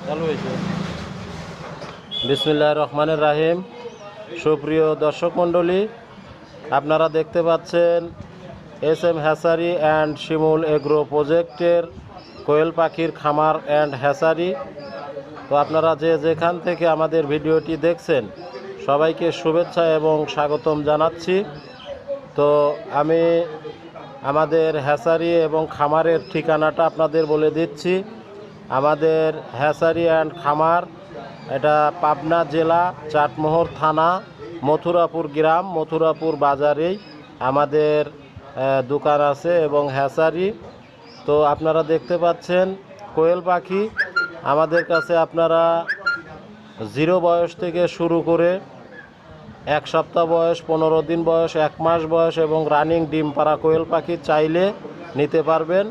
চালু হয়েছে। বিসমিল্লাহির রহমানির রাহিম। সুপ্রিয় দর্শক মণ্ডলী, আপনারা দেখতে পাচ্ছেন SM hatchery and Shimul agro প্রজেক্টের কোয়েল পাখির খামার অ্যান্ড হ্যাচারি। তো আপনারা যে যেখান থেকে আমাদের ভিডিওটি দেখছেন সবাইকে শুভেচ্ছা এবং স্বাগতম জানাচ্ছি। তো আমি আমাদের হ্যাচারি এবং খামারের ঠিকানাটা আপনাদের বলে দিচ্ছি। আমাদের হ্যাচারি অ্যান্ড খামার, এটা পাবনা জেলা, চাটমোহর থানা, মথুরাপুর গ্রাম, মথুরাপুর বাজারেই আমাদের দোকান আছে এবং হ্যাচারি। তো আপনারা দেখতে পাচ্ছেন কোয়েল পাখি আমাদের কাছে আপনারা 0 বয়স থেকে শুরু করে 1 সপ্তাহ বয়স, 15 দিন বয়স, 1 মাস বয়স এবং রানিং ডিম পাড়া কোয়েল পাখি চাইলে নিতে পারবেন।